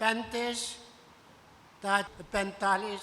35 تا 45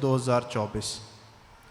2024।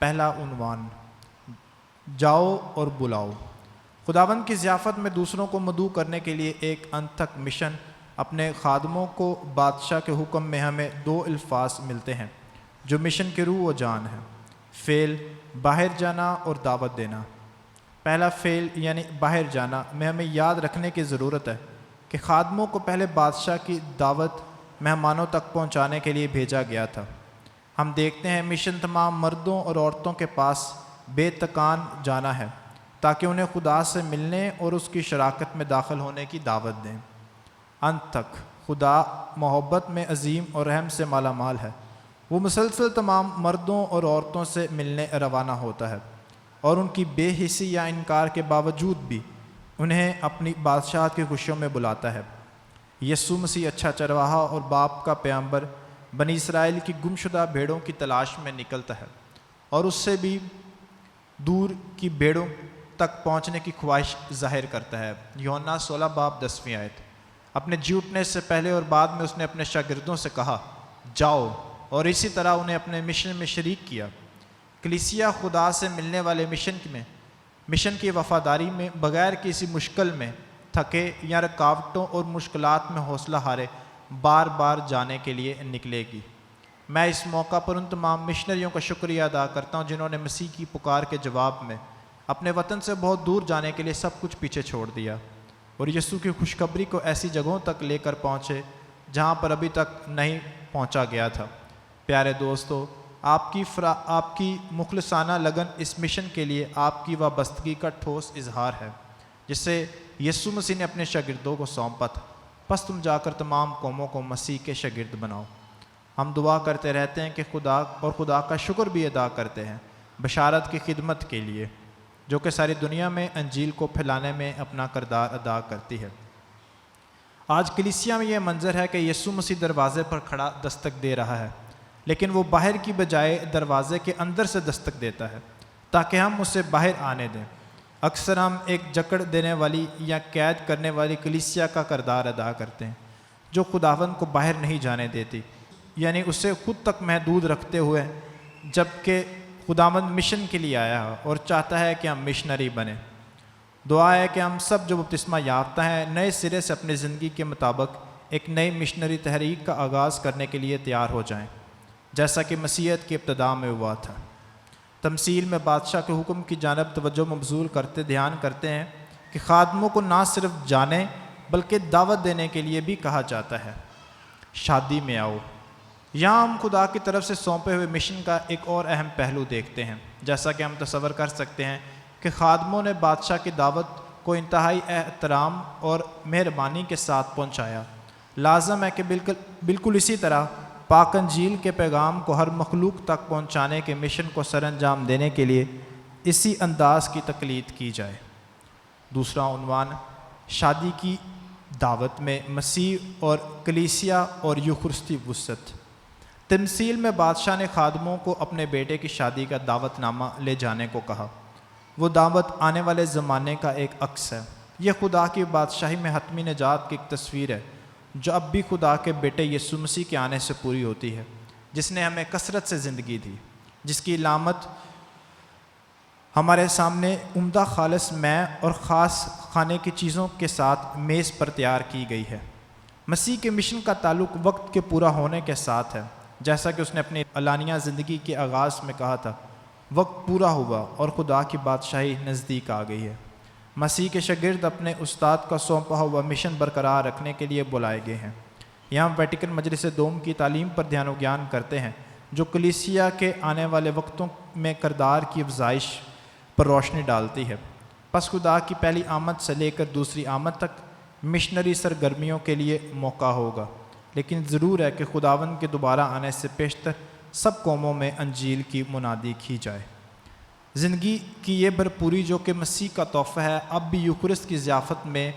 پہلا عنوان، جاؤ اور بلاؤ۔ خداوند کی ضیافت میں دوسروں کو مدعو کرنے کے لیے ایک انتھک مشن اپنے خادموں کو بادشاہ کے حکم میں ہمیں 2 الفاظ ملتے ہیں جو مشن کی روح و جان ہے، فعل باہر جانا اور دعوت دینا۔ پہلا فعل یعنی باہر جانا میں ہمیں یاد رکھنے کی ضرورت ہے کہ خادموں کو پہلے بادشاہ کی دعوت مہمانوں تک پہنچانے کے لیے بھیجا گیا تھا۔ ہم دیکھتے ہیں مشن تمام مردوں اور عورتوں کے پاس بے تکان جانا ہے تاکہ انہیں خدا سے ملنے اور اس کی شراکت میں داخل ہونے کی دعوت دیں۔ انت تک خدا محبت میں عظیم اور رحم سے مالا مال ہے۔ وہ مسلسل تمام مردوں اور عورتوں سے ملنے روانہ ہوتا ہے اور ان کی بے حسی یا انکار کے باوجود بھی انہیں اپنی بادشاہت کی خوشیوں میں بلاتا ہے۔ یسوع مسیح اچھا چرواہا اور باپ کا پیغمبر بنی اسرائیل کی گمشدہ بھیڑوں کی تلاش میں نکلتا ہے اور اس سے بھی دور کی بھیڑوں تک پہنچنے کی خواہش ظاہر کرتا ہے۔ یوحنا 16 باب 10 آیت۔ اپنے جی اٹھنے سے پہلے اور بعد میں اس نے اپنے شاگردوں سے کہا جاؤ، اور اسی طرح انہیں اپنے مشن میں شریک کیا۔ کلیسیا خدا سے ملنے والے مشن کی وفاداری میں بغیر کسی مشکل میں تھکے یا رکاوٹوں اور مشکلات میں حوصلہ ہارے بار بار جانے کے لیے نکلے گی۔ میں اس موقع پر ان تمام مشنریوں کا شکریہ ادا کرتا ہوں جنہوں نے مسیح کی پکار کے جواب میں اپنے وطن سے بہت دور جانے کے لیے سب کچھ پیچھے چھوڑ دیا اور یسوع کی خوشخبری کو ایسی جگہوں تک لے کر پہنچے جہاں پر ابھی تک نہیں پہنچا گیا تھا۔ پیارے دوستو، آپ کی مخلصانہ لگن اس مشن کے لیے آپ کی وابستگی کا ٹھوس اظہار ہے جسے یسوع مسیح نے اپنے شاگردوں کو سونپا تھا۔ پس تم جا کر تمام قوموں کو مسیح کے شاگرد بناؤ۔ ہم دعا کرتے رہتے ہیں کہ خدا کا شکر بھی ادا کرتے ہیں بشارت کی خدمت کے لیے جو کہ ساری دنیا میں انجیل کو پھیلانے میں اپنا کردار ادا کرتی ہے۔ آج کلیسیا میں یہ منظر ہے کہ یسوع مسیح دروازے پر کھڑا دستک دے رہا ہے، لیکن وہ باہر کی بجائے دروازے کے اندر سے دستک دیتا ہے تاکہ ہم اسے باہر آنے دیں۔ اکثر ہم ایک جکڑ دینے والی یا قید کرنے والی کلیسیا کا کردار ادا کرتے ہیں جو خداوند کو باہر نہیں جانے دیتی، یعنی اسے خود تک محدود رکھتے ہوئے، جبکہ خداوند مشن کے لیے آیا ہے اور چاہتا ہے کہ ہم مشنری بنیں۔ دعا ہے کہ ہم سب جو بپتسمہ یافتہ ہیں نئے سرے سے اپنی زندگی کے مطابق ایک نئی مشنری تحریک کا آغاز کرنے کے لیے تیار ہو جائیں جیسا کہ مسیحیت کی ابتدا میں ہوا تھا۔ تمثیل میں بادشاہ کے حکم کی جانب توجہ مبذول کرتے دھیان کرتے ہیں کہ خادموں کو نہ صرف جانے بلکہ دعوت دینے کے لیے بھی کہا جاتا ہے۔ شادی میں آؤ۔ یہاں ہم خدا کی طرف سے سونپے ہوئے مشن کا ایک اور اہم پہلو دیکھتے ہیں۔ جیسا کہ ہم تصور کر سکتے ہیں کہ خادموں نے بادشاہ کی دعوت کو انتہائی احترام اور مہربانی کے ساتھ پہنچایا۔ لازم ہے کہ بالکل اسی طرح پاک انجیل کے پیغام کو ہر مخلوق تک پہنچانے کے مشن کو سر انجام دینے کے لیے اسی انداز کی تقلید کی جائے۔ دوسرا عنوان، شادی کی دعوت میں مسیح اور کلیسیا اور یوخرستی وسعت۔ تمثیل میں بادشاہ نے خادموں کو اپنے بیٹے کی شادی کا دعوت نامہ لے جانے کو کہا۔ وہ دعوت آنے والے زمانے کا ایک عکس ہے۔ یہ خدا کی بادشاہی میں حتمی نجات کی ایک تصویر ہے جو اب بھی خدا کے بیٹے یسوع مسیح کے آنے سے پوری ہوتی ہے، جس نے ہمیں کثرت سے زندگی دی، جس کی علامت ہمارے سامنے عمدہ خالص مے اور خاص کھانے کی چیزوں کے ساتھ میز پر تیار کی گئی ہے۔ مسیح کے مشن کا تعلق وقت کے پورا ہونے کے ساتھ ہے، جیسا کہ اس نے اپنی علانیہ زندگی کے آغاز میں کہا تھا، وقت پورا ہوا اور خدا کی بادشاہی نزدیک آ گئی ہے۔ مسیح کے شاگرد اپنے استاد کا سونپا ہوا مشن برقرار رکھنے کے لیے بلائے گئے ہیں۔ یہاں ویٹیکن مجلس دوم کی تعلیم پر دھیان و گیان کرتے ہیں جو کلیسیا کے آنے والے وقتوں میں کردار کی افزائش پر روشنی ڈالتی ہے۔ پس خدا کی پہلی آمد سے لے کر دوسری آمد تک مشنری سرگرمیوں کے لیے موقع ہوگا، لیکن ضرور ہے کہ خداوند کے دوبارہ آنے سے پیشتر سب قوموں میں انجیل کی منادی کی جائے۔ زندگی کی یہ بھرپوری جو کہ مسیح کا تحفہ ہے اب بھی یوکرست کی ضیافت میں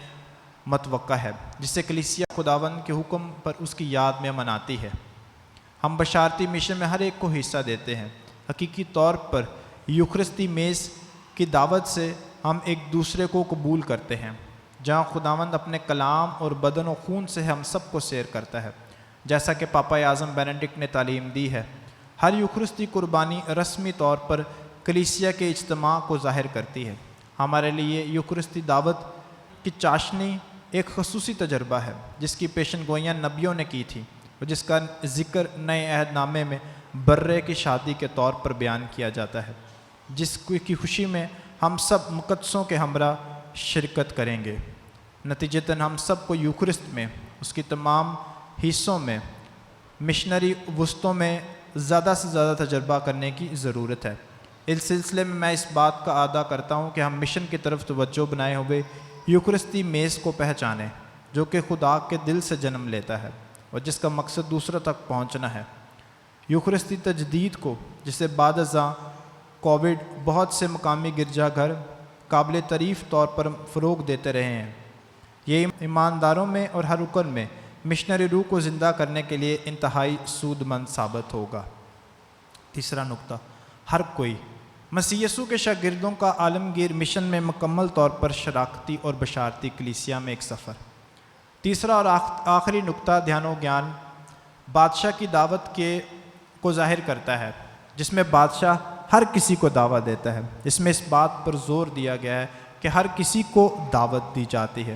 متوقع ہے، جسے کلیسیا خداوند کے حکم پر اس کی یاد میں مناتی ہے۔ ہم بشارتی مشن میں ہر ایک کو حصہ دیتے ہیں۔ حقیقی طور پر یوکرستی میز کی دعوت سے ہم ایک دوسرے کو قبول کرتے ہیں، جہاں خداوند اپنے کلام اور بدن و خون سے ہم سب کو سیر کرتا ہے، جیسا کہ پاپا اعظم بینیڈکٹ نے تعلیم دی ہے۔ ہر یوخرستی قربانی رسمی طور پر کلیسیا کے اجتماع کو ظاہر کرتی ہے۔ ہمارے لیے یوخرستی دعوت کی چاشنی ایک خصوصی تجربہ ہے جس کی پیشن گوئیاں نبیوں نے کی تھی اور جس کا ذکر نئے عہد نامے میں برے کی شادی کے طور پر بیان کیا جاتا ہے، جس کی خوشی میں ہم سب مقدسوں کے ہمراہ شرکت کریں گے۔ نتیجتاً ہم سب کو یوخرسٹ میں اس کی تمام حصوں میں مشنری وسطوں میں زیادہ سے زیادہ تجربہ کرنے کی ضرورت ہے۔ اس سلسلے میں میں اس بات کا اعادہ کرتا ہوں کہ ہم مشن کی طرف توجہ بنائے ہوئے یوخرستی میز کو پہچانیں جو کہ خدا کے دل سے جنم لیتا ہے اور جس کا مقصد دوسروں تک پہنچنا ہے۔ یوخرستی تجدید کو جسے بعد ازاں کووڈ بہت سے مقامی گرجا گھر قابل تعریف طور پر فروغ دیتے رہے ہیں، یہ ایمانداروں میں اور ہر رکن میں مشنری روح کو زندہ کرنے کے لیے انتہائی سود مند ثابت ہوگا۔ تیسرا نقطہ، ہر کوئی مسیح یسوع کے شاگردوں کا عالمگیر مشن میں مکمل طور پر شراکتی اور بشارتی کلیسیا میں ایک سفر۔ تیسرا اور آخری نقطہ دھیان و گیان بادشاہ کی دعوت کو ظاہر کرتا ہے جس میں بادشاہ ہر کسی کو دعوت دیتا ہے۔ اس میں اس بات پر زور دیا گیا ہے کہ ہر کسی کو دعوت دی جاتی ہے۔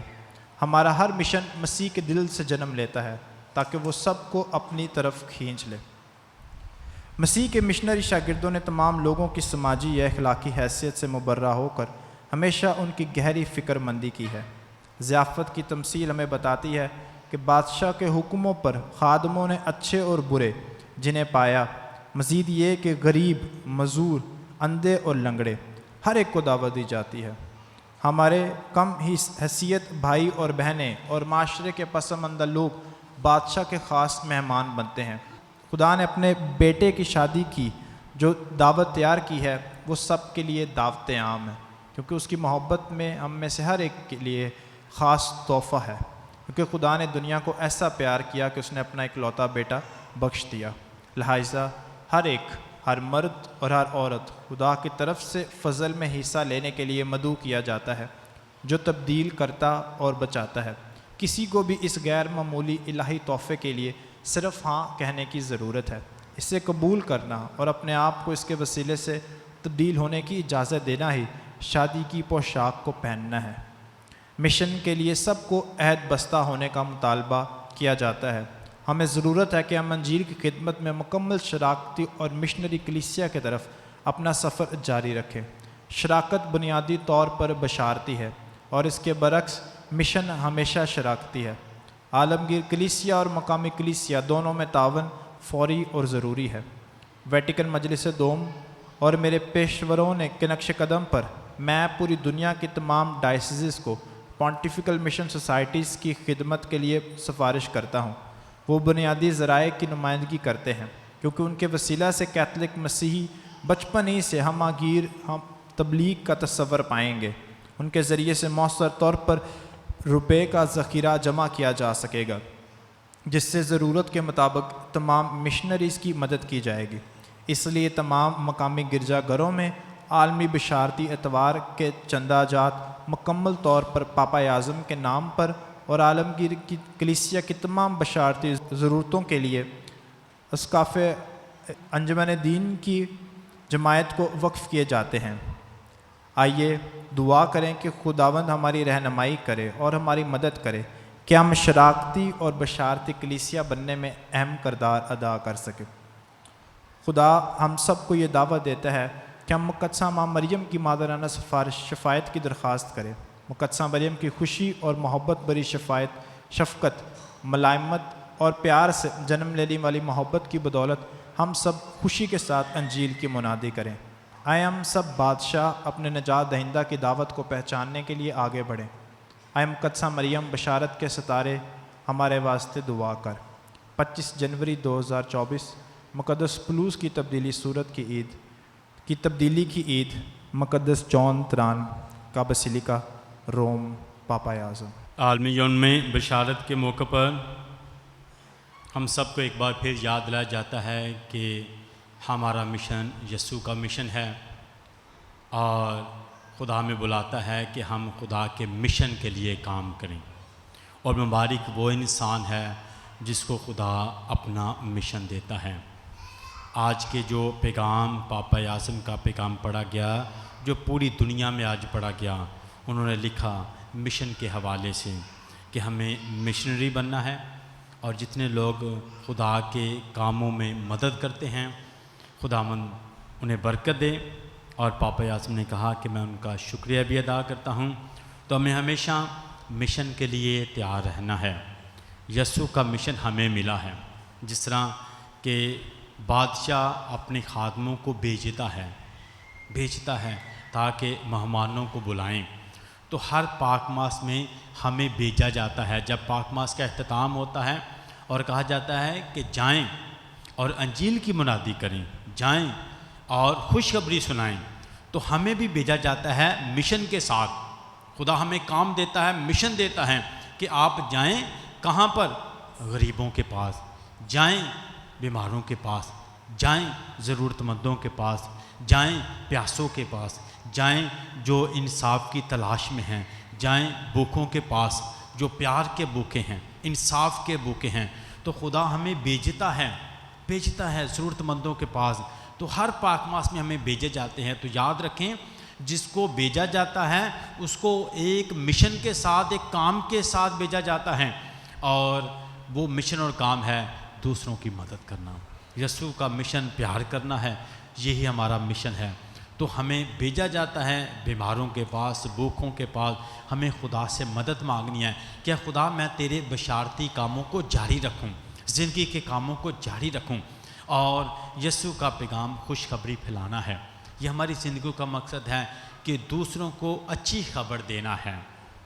ہمارا ہر مشن مسیح کے دل سے جنم لیتا ہے تاکہ وہ سب کو اپنی طرف کھینچ لے۔ مسیح کے مشنری شاگردوں نے تمام لوگوں کی سماجی یا اخلاقی حیثیت سے مبرہ ہو کر ہمیشہ ان کی گہری فکر مندی کی ہے۔ ضیافت کی تمثیل ہمیں بتاتی ہے کہ بادشاہ کے حکموں پر خادموں نے اچھے اور برے جنہیں پایا، مزید یہ کہ غریب، معذور، اندھے اور لنگڑے ہر ایک کو دعوت دی جاتی ہے۔ ہمارے کم حیثیت بھائی اور بہنیں اور معاشرے کے پسماندہ لوگ بادشاہ کے خاص مہمان بنتے ہیں۔ خدا نے اپنے بیٹے کی شادی کی جو دعوت تیار کی ہے وہ سب کے لیے دعوت عام ہے، کیونکہ اس کی محبت میں ہم میں سے ہر ایک کے لیے خاص تحفہ ہے، کیونکہ خدا نے دنیا کو ایسا پیار کیا کہ اس نے اپنا اکلوتا بیٹا بخش دیا۔ لہٰذا ہر مرد اور ہر عورت خدا کی طرف سے فضل میں حصہ لینے کے لیے مدعو کیا جاتا ہے جو تبدیل کرتا اور بچاتا ہے۔ کسی کو بھی اس غیر معمولی الہی تحفے کے لیے صرف ہاں کہنے کی ضرورت ہے، اسے قبول کرنا اور اپنے آپ کو اس کے وسیلے سے تبدیل ہونے کی اجازت دینا ہی شادی کی پوشاک کو پہننا ہے۔ مشن کے لیے سب کو عہد بستہ ہونے کا مطالبہ کیا جاتا ہے۔ ہمیں ضرورت ہے کہ ہم انجیل کی خدمت میں مکمل شراکتی اور مشنری کلیسیا کی طرف اپنا سفر جاری رکھیں۔ شراکت بنیادی طور پر بشارتی ہے اور اس کے برعکس مشن ہمیشہ شراکتی ہے۔ عالمگیر کلیسیا اور مقامی کلیسیا دونوں میں تعاون فوری اور ضروری ہے۔ ویٹیکن مجلس دوم اور میرے پیشوروں کے نقش قدم پر میں پوری دنیا کی تمام ڈائسیسز کو پونٹیفیکل مشن سوسائٹیز کی خدمت کے لیے سفارش کرتا ہوں۔ وہ بنیادی ذرائع کی نمائندگی کرتے ہیں کیونکہ ان کے وسیلہ سے کیتھولک مسیحی بچپن ہی سے ہم تبلیغ کا تصور پائیں گے۔ ان کے ذریعے سے مؤثر طور پر روپے کا ذخیرہ جمع کیا جا سکے گا جس سے ضرورت کے مطابق تمام مشنریز کی مدد کی جائے گی۔ اس لیے تمام مقامی گرجا گھروں میں عالمی بشارتی اتوار کے چندہ جات مکمل طور پر پاپا اعظم کے نام پر اور عالمگیر کی کلیسیا کی تمام بشارتی ضرورتوں کے لیے اسقاف انجمن دین کی جماعت کو وقف کیے جاتے ہیں۔ آئیے دعا کریں کہ خداوند ہماری رہنمائی کرے اور ہماری مدد کرے کہ ہم شراکتی اور بشارتی کلیسیا بننے میں اہم کردار ادا کر سکیں۔ خدا ہم سب کو یہ دعوت دیتا ہے کہ ہم مقدسہ ماں مریم کی مادرانہ شفاعت کی درخواست کریں۔ مقدسہ مریم کی خوشی اور محبت بری شفقت، ملائمت اور پیار سے جنم لینے والی محبت کی بدولت ہم سب خوشی کے ساتھ انجیل کی منادی کریں۔ آئے ہم سب بادشاہ اپنے نجات دہندہ کی دعوت کو پہچاننے کے لیے آگے بڑھیں۔ آئے مقدسہ مریم بشارت کے ستارے ہمارے واسطے دعا کر۔ 25 جنوری 2024 مقدس پلوس کی تبدیلی کی عید مقدس جان تران کا بسیلیکا روم پاپا اعظم۔ عالمی یوم میں بشارت کے موقع پر ہم سب کو ایک بار پھر یاد دلایا جاتا ہے کہ ہمارا مشن یسوع کا مشن ہے اور خدا ہمیں بلاتا ہے کہ ہم خدا کے مشن کے لیے کام کریں، اور مبارک وہ انسان ہے جس کو خدا اپنا مشن دیتا ہے۔ آج کے جو پیغام پاپا یاسم کا پیغام پڑھا گیا، جو پوری دنیا میں آج پڑھا گیا، انہوں نے لکھا مشن کے حوالے سے کہ ہمیں مشنری بننا ہے، اور جتنے لوگ خدا کے کاموں میں مدد کرتے ہیں خداوند انہیں برکت دے۔ اور پاپا یاسم نے کہا کہ میں ان کا شکریہ بھی ادا کرتا ہوں۔ تو ہمیں ہمیشہ مشن کے لیے تیار رہنا ہے۔ یسوع کا مشن ہمیں ملا ہے، جس طرح کہ بادشاہ اپنے خادموں کو بھیجتا ہے تاکہ مہمانوں کو بلائیں، تو ہر پاک ماس میں ہمیں بھیجا جاتا ہے۔ جب پاک ماس کا اختتام ہوتا ہے اور کہا جاتا ہے کہ جائیں اور انجیل کی منادی کریں، جائیں اور خوشخبری سنائیں، تو ہمیں بھی بھیجا جاتا ہے مشن کے ساتھ۔ خدا ہمیں کام دیتا ہے، مشن دیتا ہے کہ آپ جائیں کہاں پر؟ غریبوں کے پاس جائیں، بیماروں کے پاس جائیں، ضرورت مندوں کے پاس جائیں، پیاسوں کے پاس جائیں، جو انصاف کی تلاش میں ہیں جائیں، بھوکوں کے پاس جو پیار کے بھوکے ہیں، انصاف کے بھوکے ہیں۔ تو خدا ہمیں بھیجتا ہے ضرورت مندوں کے پاس۔ تو ہر پاک ماس میں ہمیں بھیجے جاتے ہیں۔ تو یاد رکھیں، جس کو بھیجا جاتا ہے اس کو ایک مشن کے ساتھ، ایک کام کے ساتھ بھیجا جاتا ہے، اور وہ مشن اور کام ہے دوسروں کی مدد کرنا۔ یسوع کا مشن پیار کرنا ہے، یہی ہمارا مشن ہے۔ تو ہمیں بھیجا جاتا ہے بیماروں کے پاس، بھوکوں کے پاس۔ ہمیں خدا سے مدد مانگنی ہے کہ خدا میں تیرے بشارتی کاموں کو جاری رکھوں، زندگی کے کاموں کو جاری رکھوں، اور یسوع کا پیغام خوشخبری پھیلانا ہے۔ یہ ہماری زندگی کا مقصد ہے کہ دوسروں کو اچھی خبر دینا ہے۔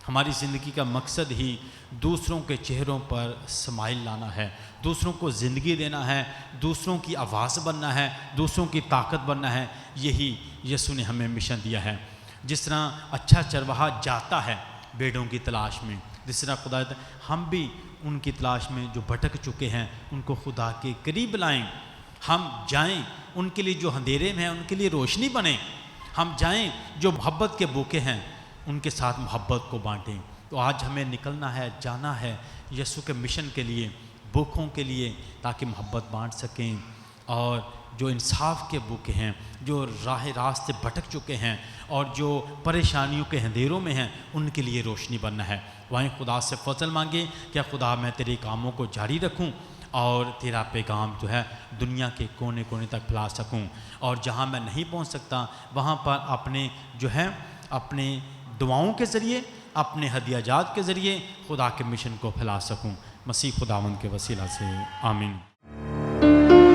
ہماری زندگی کا مقصد ہی دوسروں کے چہروں پر سمائل لانا ہے، دوسروں کو زندگی دینا ہے، دوسروں کی آواز بننا ہے، دوسروں کی طاقت بننا ہے۔ یہی یسوع نے ہمیں مشن دیا ہے۔ جس طرح اچھا چرواہا جاتا ہے بھیڑوں کی تلاش میں، جس طرح خدا ہم بھی ان کی تلاش میں جو بھٹک چکے ہیں ان کو خدا کے قریب لائیں۔ ہم جائیں ان کے لیے جو اندھیرے میں ہیں ان کے لیے روشنی بنیں۔ ہم جائیں جو محبت کے بھوکے ہیں ان کے ساتھ محبت کو بانٹیں۔ تو آج ہمیں نکلنا ہے، جانا ہے یسوع کے مشن کے لیے، بھوکوں کے لیے، تاکہ محبت بانٹ سکیں، اور جو انصاف کے بھوکے ہیں، جو راہ راست سے بھٹک چکے ہیں اور جو پریشانیوں کے اندھیروں میں ہیں، ان کے لیے روشنی بننا ہے۔ وہیں خدا سے فضل مانگیں کہ خدا میں تیرے کاموں کو جاری رکھوں اور تیرا پیغام جو ہے دنیا کے کونے کونے تک پھیلا سکوں، اور جہاں میں نہیں پہنچ سکتا وہاں پر اپنے دعاؤں کے ذریعے، اپنے ہدیہ جات کے ذریعے خدا کے مشن کو پھیلا سکوں۔ مسیح خداوند کے وسیلہ سے آمین۔